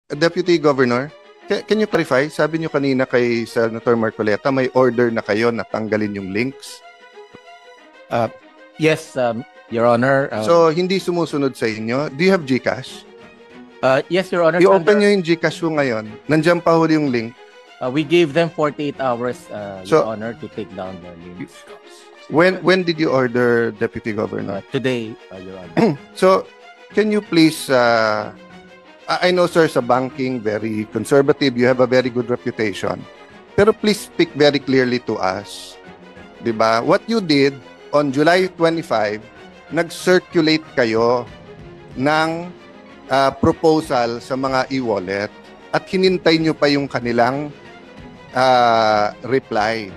Deputy Governor, can you clarify? Sabi niyo kanina kay Senator Marcoleta, may order na kayo na tanggalin yung links. Yes, Your Honor. So, hindi sumusunod sa inyo. Do you have GCash? Yes, Your Honor. I-open nyo yung GCash mo ngayon. Nandiyan pa huli yung link. We gave them 48 hours, Your Honor, to take down the links. When did you order, Deputy Governor? Today, Your Honor. So, can you please... I know, sir, sa banking, very conservative. You have a very good reputation. Pero please speak very clearly to us. Diba? What you did on July 25, nag-circulate kayo ng proposal sa mga e-wallet at hinintay nyo pa yung kanilang reply.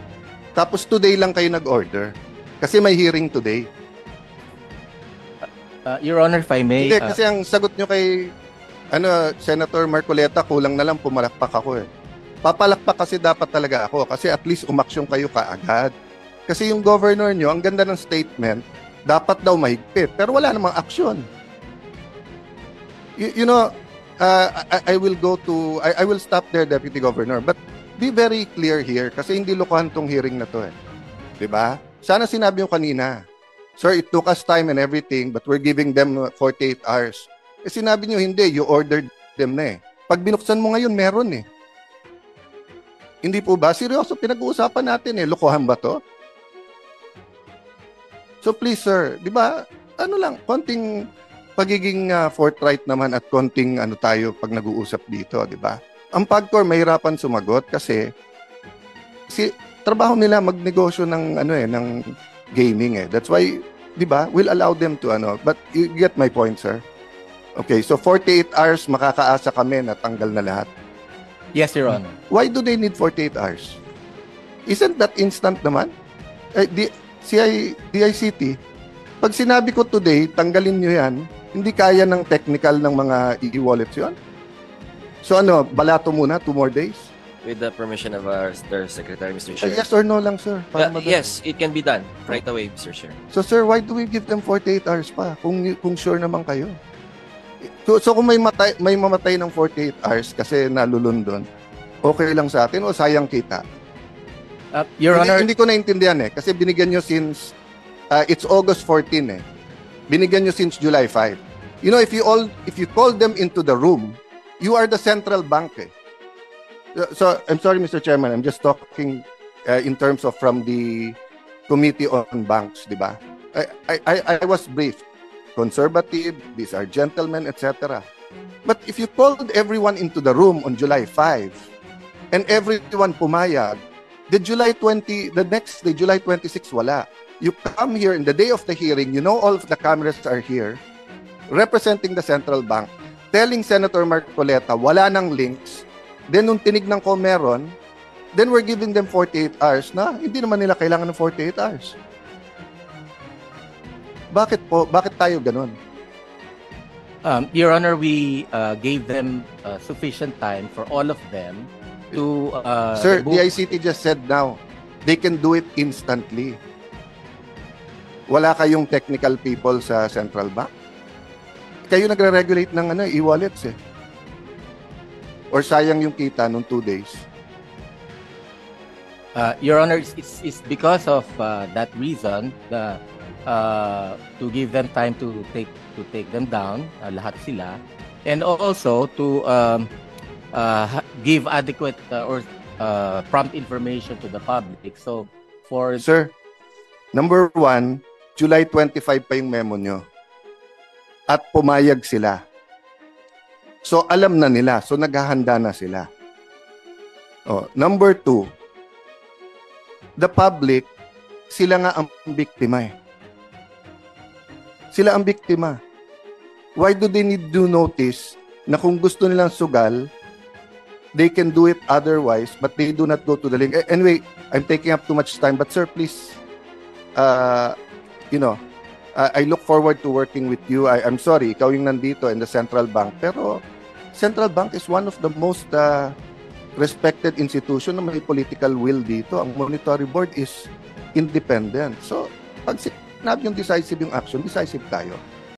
Tapos today lang kayo nag-order. Kasi may hearing today. Your Honor, if I may... Hindi, kasi ang sagot nyo kay... Senator Marcoleta, kulang na lang pumalakpak ako eh. Papalakpak kasi dapat talaga ako kasi at least umaksyon kayo kaagad. Kasi yung governor nyo, ang ganda ng statement, dapat daw mahigpit, pero wala namang aksyon. You know, I will go to, I will stop there, Deputy Governor, but be very clear here kasi hindi lokohan tong hearing na to eh. Diba? Sana sinabi nyo kanina, sir, it took us time and everything, but we're giving them 48 hours. Eh sinabi nyo, hindi, you ordered them na eh. Pag binuksan mo ngayon, meron eh. Hindi po ba? Seryoso, pinag-uusapan natin eh. Lokohan ba to? So please sir, di ba, ano lang, konting pagiging forthright naman at konting ano tayo pag nag-uusap dito, di ba? Ang PAGCOR mahirapan sumagot kasi trabaho nila magnegosyo ng ano eh, ng gaming eh. That's why, di ba, we'll allow them to ano, but you get my point, sir. Okay, so 48 hours makakaasa kami na tanggal na lahat. Yes, Your Honor. Why do they need 48 hours? Isn't that instant naman? DICT, pag sinabi ko today, tanggalin nyo yan, hindi kaya ng technical ng mga e-wallets yun? So ano, balato muna, 2 more days? With the permission of our Secretary, Mr. Chair. Yes or no lang, sir? Yes, it can be done right away, Mr. Chair. So sir, why do we give them 48 hours pa kung sure naman kayo? So kung may mamatay ng 48 hours kasi nalulundon, okay lang sa atin o sayang kita? Your Honor, hindi ko naintindihan eh kasi binigyan nyo since it's August 14 eh. Binigyan nyo since July 5. You know, if you call them into the room, you are the central bank eh. So I'm sorry, Mr. Chairman, I'm just talking in terms of from the Committee on Banks, di ba? I was briefed. Conservative, these are gentlemen, etc. But if you called everyone into the room on July 5 and everyone pumayag, the next day, July 26, wala. You come here in the day of the hearing, you know all of the cameras are here, representing the central bank, telling Senator Marcoleta, wala nang links, then nung tinignan ko meron, then we're giving them 48 hours na hindi naman nila kailangan ng 48 hours. Bakit po? Bakit tayo ganun? Your Honor, we gave them sufficient time for all of them to... Sir, the ICT just said now, they can do it instantly. Wala kayong technical people sa central bank? Kayo nagre-regulate ng e-wallets eh. Or sayang yung kita nung 2 days? Your Honor, it's because of that reason, to give them time to take them down, lahat sila, and also to give adequate or prompt information to the public. So for Sir, number 1, July 25 pa yung memo nyo at pumayag sila. So alam na nila, so naghahanda na sila. Number 2, the public, sila nga ang biktima eh. Sila ang biktima. Why do they need to notice na kung gusto nilang sugal, they can do it otherwise, but they do not go to the link? Anyway, I'm taking up too much time, but sir, please, I look forward to working with you. I'm sorry, ikaw yung nandito in the central bank, pero central bank is one of the most respected institution na may political will dito. Ang monetary board is independent. So, pag sinabi yung decisive yung action, decisive tayo.